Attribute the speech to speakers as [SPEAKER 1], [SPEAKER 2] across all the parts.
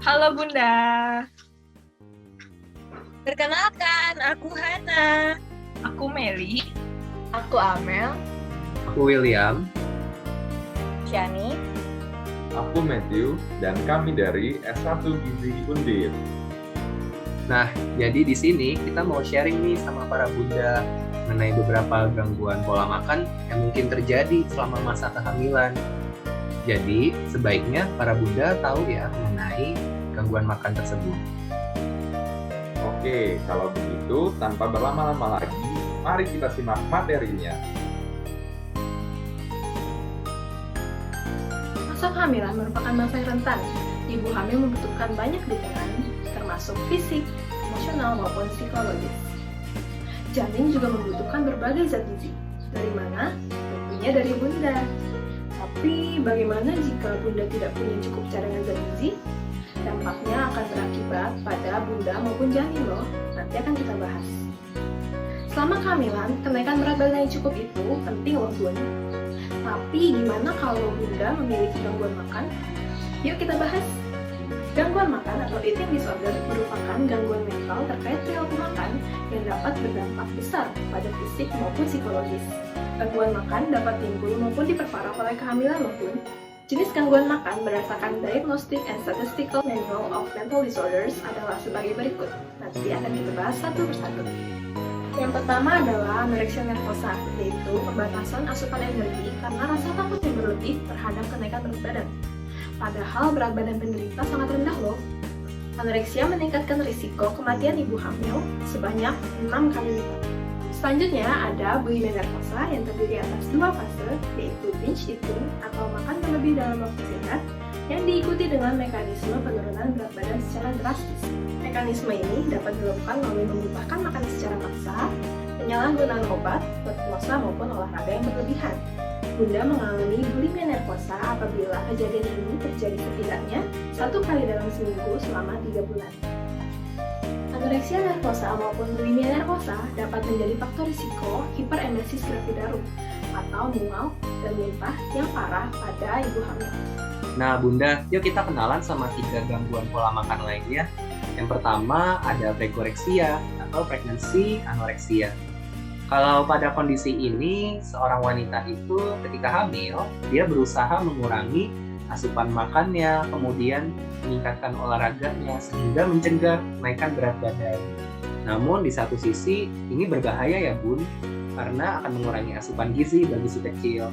[SPEAKER 1] Halo Bunda.
[SPEAKER 2] Perkenalkan, aku Hana.
[SPEAKER 1] Aku Meli.
[SPEAKER 2] Aku Amel.
[SPEAKER 3] Aku William.
[SPEAKER 2] Shani.
[SPEAKER 4] Aku Matthew, dan kami dari S1 Gizi Undip.
[SPEAKER 3] Nah, jadi di sini kita mau sharing nih sama para bunda mengenai beberapa gangguan pola makan yang mungkin terjadi selama masa kehamilan. Jadi, sebaiknya para bunda tahu ya mengenai gangguan makan tersebut.
[SPEAKER 4] Oke, kalau begitu, tanpa berlama-lama lagi, mari kita simak materinya.
[SPEAKER 5] Masa kehamilan merupakan masa yang rentan. Ibu hamil membutuhkan banyak dukungan, termasuk fisik, emosional, maupun psikologis. Janin juga membutuhkan berbagai zat gizi. Dari mana? Tentunya dari bunda. Tapi bagaimana jika bunda tidak punya cukup cadangan zat gizi? Dampaknya akan berakibat pada bunda maupun janin loh. Nanti akan kita bahas. Selama kehamilan, kenaikan berat badan yang cukup itu penting loh bun. Tapi gimana kalau bunda memiliki gangguan makan? Yuk kita bahas. Gangguan makan atau eating disorder merupakan gangguan mental terkait perilaku makan yang dapat berdampak besar pada fisik maupun psikologis. Gangguan makan dapat timbul maupun diperparah oleh kehamilan maupun jenis gangguan makan berdasarkan Diagnostic and Statistical Manual of Mental Disorders adalah sebagai berikut. Nanti akan kita bahas satu persatu. Yang pertama adalah anoreksia nervosa, yaitu pembatasan asupan energi karena rasa takut yang berlebih terhadap kenaikan berat badan. Padahal berat badan penderita sangat rendah loh. Anoreksia meningkatkan risiko kematian ibu hamil sebanyak 6 kali lipat. Selanjutnya ada bulimia nervosa yang terdiri atas dua fase, yaitu binge eating atau makan berlebih dalam waktu singkat, yang diikuti dengan mekanisme penurunan berat badan secara drastis. Mekanisme ini dapat dilakukan melalui mengubahkan makanan secara paksa, penyalahgunaan obat, berpuasa maupun olahraga yang berlebihan. Bunda mengalami bulimia nervosa apabila kejadian ini terjadi setidaknya 1 kali dalam seminggu selama 3 bulan. Anoreksia nervosa maupun bulimia nervosa dapat menjadi faktor risiko hiperemesis gravidarum atau mual dan muntah yang parah pada ibu hamil.
[SPEAKER 3] Nah, bunda, yuk kita kenalan sama 3 gangguan pola makan lainnya. Yang pertama ada pregoreksia atau pregnancy anoreksia. Kalau pada kondisi ini, seorang wanita itu ketika hamil, dia berusaha mengurangi asupan makannya, kemudian meningkatkan olahraganya, sehingga mencegah kenaikan berat badan. Namun di satu sisi, ini berbahaya ya bun, karena akan mengurangi asupan gizi bagi si kecil.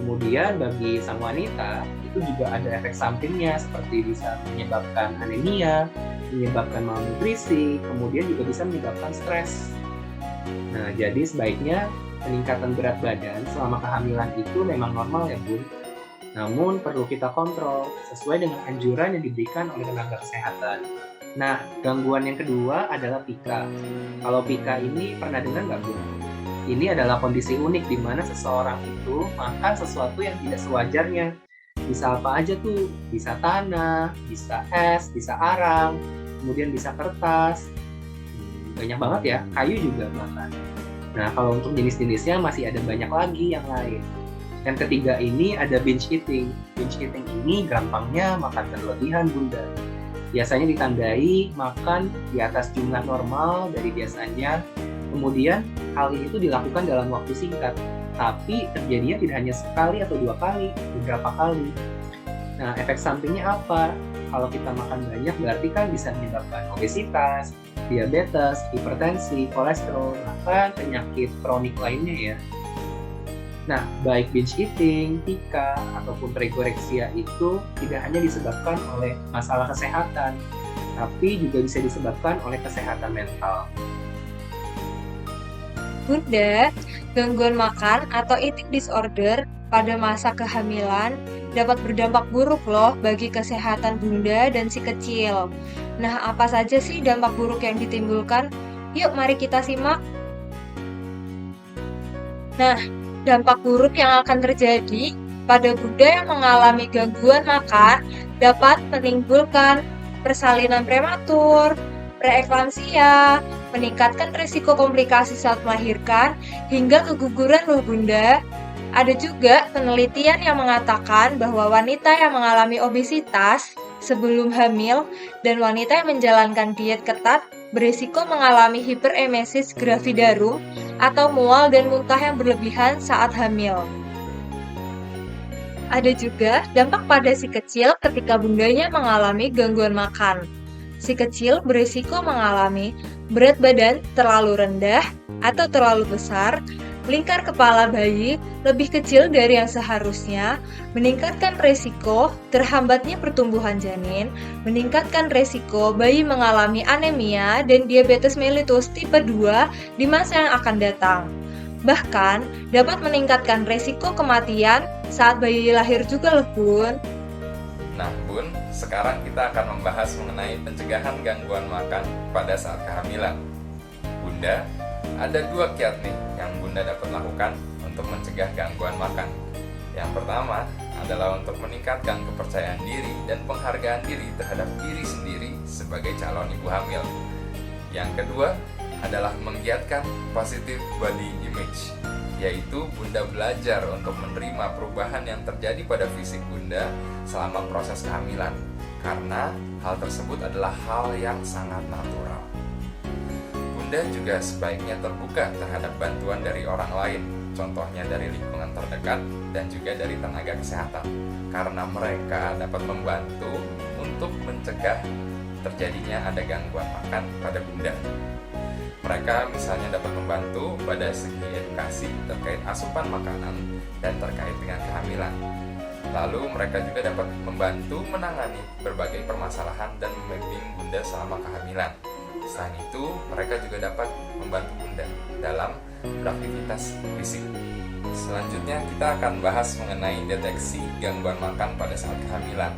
[SPEAKER 3] Kemudian bagi sang wanita, itu juga ada efek sampingnya, seperti bisa menyebabkan anemia, menyebabkan malnutrisi, kemudian juga bisa menyebabkan stres. Nah, jadi sebaiknya peningkatan berat badan selama kehamilan itu memang normal ya bun. Namun perlu kita kontrol sesuai dengan anjuran yang diberikan oleh tenaga kesehatan. Nah, gangguan yang kedua adalah PICA. Kalau PICA ini pernah dengar nggak bun? Ini adalah kondisi unik di mana seseorang itu makan sesuatu yang tidak sewajarnya. Bisa apa aja tuh, bisa tanah, bisa es, bisa arang, kemudian bisa kertas. Banyak banget ya, kayu juga makan. Nah, kalau untuk jenis-jenisnya masih ada banyak lagi yang lain. Yang ketiga ini ada binge eating. Binge eating ini gampangnya makan berlebihan bunda. Biasanya ditandai makan di atas jumlah normal dari biasanya. Kemudian hal ini itu dilakukan dalam waktu singkat. Tapi terjadinya tidak hanya sekali atau 2 kali, beberapa kali. Nah, efek sampingnya apa? Kalau kita makan banyak berarti kan bisa menyebabkan obesitas, diabetes, hipertensi, kolesterol, bahkan penyakit kronik lainnya ya. Nah, baik binge eating, PICA, ataupun pregoreksia itu tidak hanya disebabkan oleh masalah kesehatan, tapi juga bisa disebabkan oleh kesehatan mental.
[SPEAKER 2] Bunda, gangguan makan atau eating disorder pada masa kehamilan dapat berdampak buruk loh bagi kesehatan bunda dan si kecil. Nah, apa saja sih dampak buruk yang ditimbulkan? Yuk, mari kita simak. Nah, dampak buruk yang akan terjadi pada bunda yang mengalami gangguan makan dapat menimbulkan persalinan prematur, preeklamsia, meningkatkan risiko komplikasi saat melahirkan, hingga keguguran loh bunda. Ada juga penelitian yang mengatakan bahwa wanita yang mengalami obesitas sebelum hamil dan wanita yang menjalankan diet ketat berisiko mengalami hiperemesis gravidarum atau mual dan muntah yang berlebihan saat hamil. Ada juga dampak pada si kecil ketika bundanya mengalami gangguan makan. Si kecil berisiko mengalami berat badan terlalu rendah atau terlalu besar, lingkar kepala bayi lebih kecil dari yang seharusnya, meningkatkan risiko terhambatnya pertumbuhan janin, meningkatkan risiko bayi mengalami anemia dan diabetes mellitus tipe 2 di masa yang akan datang. Bahkan dapat meningkatkan risiko kematian saat bayi lahir juga loh, Bun.
[SPEAKER 4] Nah, Bun, sekarang kita akan membahas mengenai pencegahan gangguan makan pada saat kehamilan. Bunda, ada 2 kiat nih yang Bunda dapat lakukan untuk mencegah gangguan makan. Yang pertama adalah untuk meningkatkan kepercayaan diri dan penghargaan diri terhadap diri sendiri sebagai calon ibu hamil. Yang kedua adalah menggiatkan positive body image, yaitu Bunda belajar untuk menerima perubahan yang terjadi pada fisik Bunda selama proses kehamilan, karena hal tersebut adalah hal yang sangat natural. Bunda juga sebaiknya terbuka terhadap bantuan dari orang lain, contohnya dari lingkungan terdekat dan juga dari tenaga kesehatan, karena mereka dapat membantu untuk mencegah terjadinya ada gangguan makan pada Bunda. Mereka misalnya dapat membantu pada segi edukasi terkait asupan makanan dan terkait dengan kehamilan. Lalu mereka juga dapat membantu menangani berbagai permasalahan dan membimbing Bunda selama kehamilan. Selain itu, mereka juga dapat membantu Bunda dalam beraktivitas fisik. Selanjutnya kita akan bahas mengenai deteksi gangguan makan pada saat kehamilan.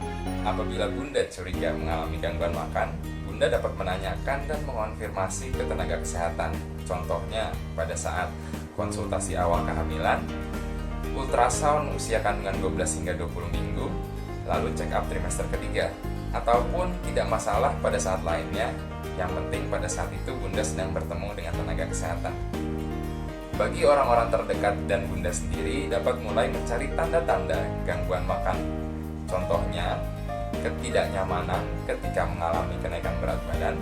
[SPEAKER 4] Apabila Bunda curiga mengalami gangguan makan, Bunda dapat menanyakan dan mengonfirmasi ke tenaga kesehatan. Contohnya pada saat konsultasi awal kehamilan, ultrasound usia kandungan 12 hingga 20 minggu, lalu check up trimester ketiga. Ataupun tidak masalah pada saat lainnya, yang penting pada saat itu Bunda sedang bertemu dengan tenaga kesehatan. Bagi orang-orang terdekat dan Bunda sendiri dapat mulai mencari tanda-tanda gangguan makan. Contohnya, ketidaknyamanan ketika mengalami kenaikan berat badan,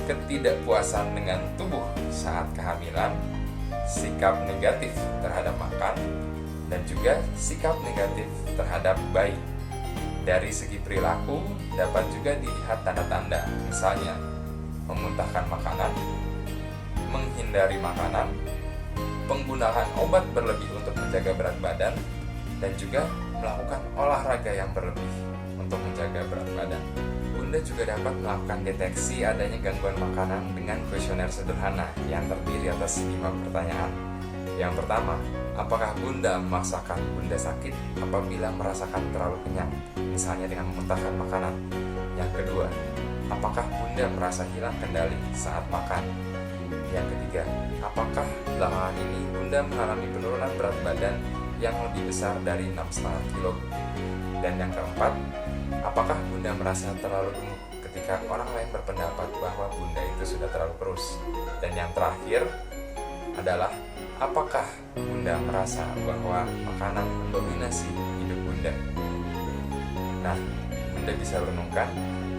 [SPEAKER 4] ketidakpuasan dengan tubuh saat kehamilan, sikap negatif terhadap makan, dan juga sikap negatif terhadap bayi. Dari segi perilaku, dapat juga dilihat tanda-tanda, misalnya memuntahkan makanan, menghindari makanan, penggunaan obat berlebih untuk menjaga berat badan, dan juga melakukan olahraga yang berlebih untuk menjaga berat badan. Bunda juga dapat melakukan deteksi adanya gangguan makanan dengan kuesioner sederhana yang terdiri atas 5 pertanyaan. Yang pertama, apakah Bunda memaksakan Bunda sakit apabila merasakan terlalu kenyang, misalnya dengan memuntahkan makanan? Yang kedua, apakah Bunda merasa hilang kendali saat makan? Yang ketiga, apakah belakangan ini Bunda mengalami penurunan berat badan yang lebih besar dari 6,5 kg? Dan yang keempat, apakah Bunda merasa terlalu gemuk ketika orang lain berpendapat bahwa Bunda itu sudah terlalu kurus? Dan yang terakhir adalah, apakah Bunda merasa bahwa makanan mendominasi hidup Bunda? Nah, Bunda bisa renungkan,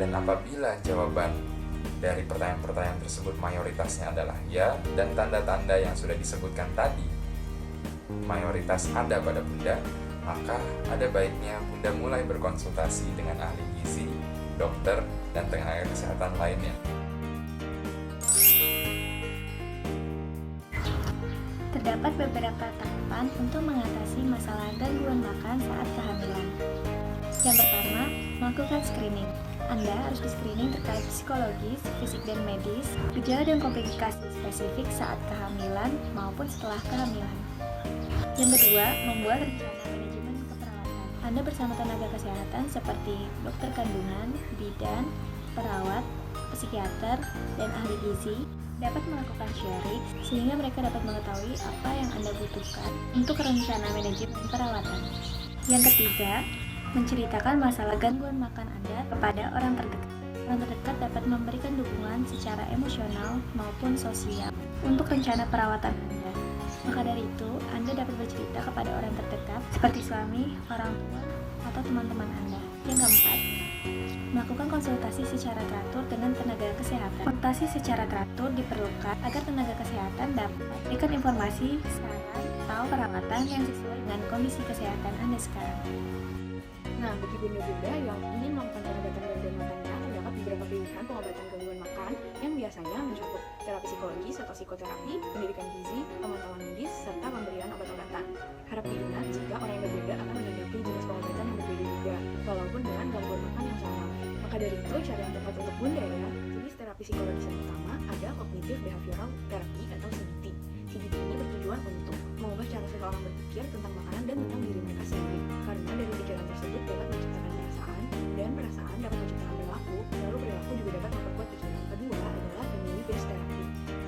[SPEAKER 4] dan apabila jawaban dari pertanyaan-pertanyaan tersebut mayoritasnya adalah ya, dan tanda-tanda yang sudah disebutkan tadi mayoritas ada pada Bunda, maka ada baiknya Bunda mulai berkonsultasi dengan ahli gizi, dokter, dan tenaga kesehatan lainnya.
[SPEAKER 1] Terdapat beberapa tahapan untuk mengatasi masalah gangguan makan saat kehamilan. Yang pertama, melakukan screening. Anda harus di-screening terkait psikologis, fisik dan medis, gejala dan komplikasi spesifik saat kehamilan maupun setelah kehamilan. Yang kedua, membuat rencana manajemen keperawatan. Anda bersama tenaga kesehatan seperti dokter kandungan, bidan, perawat, psikiater, dan ahli gizi dapat melakukan sharing sehingga mereka dapat mengetahui apa yang Anda butuhkan untuk rencana manajemen perawatan. Yang ketiga, menceritakan masalah gangguan makan Anda kepada orang terdekat. Orang terdekat dapat memberikan dukungan secara emosional maupun sosial untuk rencana perawatan Anda. Maka dari itu, Anda dapat bercerita kepada orang terdekat seperti suami, orang tua, atau teman-teman Anda. Yang keempat, melakukan konsultasi secara teratur dengan tenaga kesehatan. Konsultasi secara teratur diperlukan agar tenaga kesehatan dapat memberikan informasi, saran, atau perawatan yang sesuai dengan kondisi kesehatan Anda sekarang.
[SPEAKER 6] Nah, bagi bunda-bunda yang ingin melakukan pengobatan gangguan makannya, terdapat beberapa pilihan pengobatan gangguan makan yang biasanya mencakup terapi psikologis atau psikoterapi, pendidikan gizi, pemantauan medis, serta pemberian obat-obatan. Harap diingat jika orang yang berbeda akan menghadapi jenis pengobatan yang berbeda juga, walaupun dengan gangguan makan yang sama. Maka dari itu, cara yang tepat untuk bunda ya. Jenis terapi psikologis yang pertama ada Cognitive Behavioral Therapy atau CBT. CBT ini bertujuan untuk mengubah cara seseorang berpikir tentang makanan dan tentang diri mereka sendiri. Karena dari pikiran tersebut dapat menciptakan perasaan, dan perasaan dapat menciptakan perilaku, lalu perilaku juga dapat memperkuat pikiran. Kedua adalah Family Based Therapy.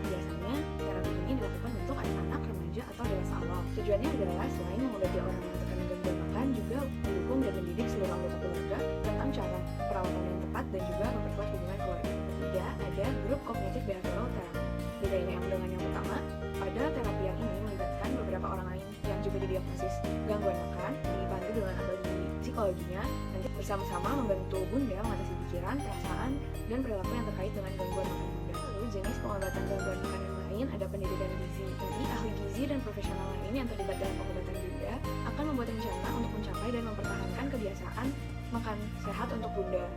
[SPEAKER 6] Biasanya, terapi ini dilakukan untuk anak-anak, remaja, atau dewasa awal. Tujuannya adalah selain mengobati orang yang terkena gangguan makan, juga mendukung dan mendidik seluruh anggota keluarga tentang cara perawatan yang tepat dan juga memperkuat hubungan keluarga. Ketiga, ada Group Cognitive Behavioral Therapy. Bedanya yang dengan yang pertama, pada terapi yang ini melibatkan beberapa orang lain yang juga didiagnosis gangguan makan, dibantu dengan ahli psikologinya, nanti bersama-sama membantu bunda mengatasi pikiran, perasaan, dan perilaku yang terkait dengan gangguan makan bunda. Lalu jenis pengobatan gangguan makan yang lain ada pendidikan gizi. Nanti ahli gizi dan profesional lain yang terlibat dalam pengobatan bunda akan membuat rencana untuk mencapai dan mempertahankan kebiasaan makan sehat untuk bunda.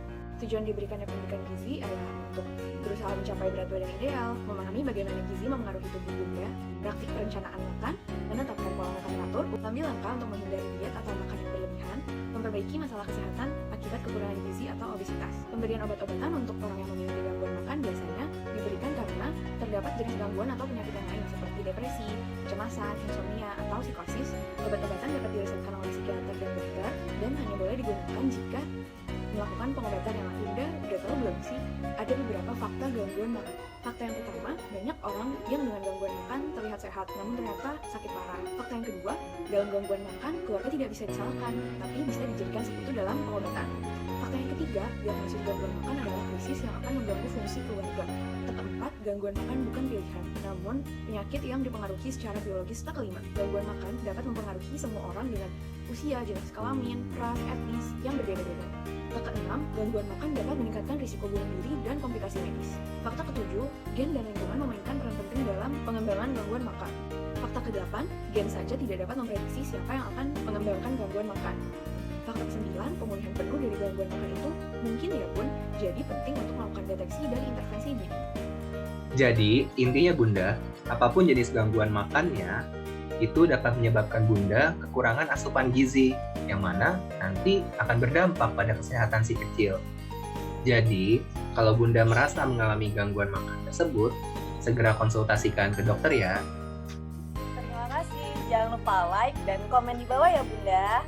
[SPEAKER 6] Tujuan diberikannya pendidikan gizi adalah untuk berusaha mencapai berat badan ideal, memahami bagaimana gizi mempengaruhi tubuh bunda, praktik perencanaan makan, menetapkan pola makan teratur, mengambil langkah untuk menghindari diet atau makan yang berlebihan, memperbaiki masalah kesehatan akibat kekurangan gizi atau obesitas. Pemberian obat-obatan untuk orang yang memiliki gangguan makan biasanya diberikan karena terdapat jenis gangguan atau penyakit yang lain seperti depresi, kecemasan, insomnia, atau psikosis. Obat-obatan dapat diresepkan oleh psikiater dan dokter dan hanya boleh digunakan jika melakukan pengobatan yang lain. Udah tahu belum sih? Ada beberapa fakta gangguan makan. Fakta yang pertama, banyak orang yang dengan gangguan makan terlihat sehat, namun ternyata sakit parah. Fakta yang kedua, dalam gangguan makan, keluarga tidak bisa disalahkan, tapi bisa dijadikan sekutu dalam pengobatan. Fakta yang ketiga, diagnosis gangguan makan adalah krisis yang akan mengganggu fungsi keluarga. Fakta keempat, gangguan makan bukan pilihan, namun penyakit yang dipengaruhi secara biologis. Fakta kelima, gangguan makan dapat mempengaruhi semua orang dengan usia, jenis kelamin, ras, etnis yang berbeda-beda. Fakta keenam, gangguan makan dapat meningkatkan risiko bunuh diri dan komplikasi medis. Fakta ketujuh, gen dan lingkungan memainkan peran penting dalam pengembangan gangguan makan. Fakta kedelapan, gen saja tidak dapat memprediksi siapa yang akan mengembangkan gangguan makan. Fakta kesembilan, pemulihan penuh dari gangguan makan itu mungkin ya pun, jadi penting untuk melakukan deteksi dan intervensi dini.
[SPEAKER 3] Jadi, intinya bunda, apapun jenis gangguan makannya, itu dapat menyebabkan bunda kekurangan asupan gizi, yang mana nanti akan berdampak pada kesehatan si kecil. Jadi, kalau bunda merasa mengalami gangguan makan tersebut, segera konsultasikan ke dokter ya.
[SPEAKER 7] Terima kasih, jangan lupa like dan komen di bawah ya bunda.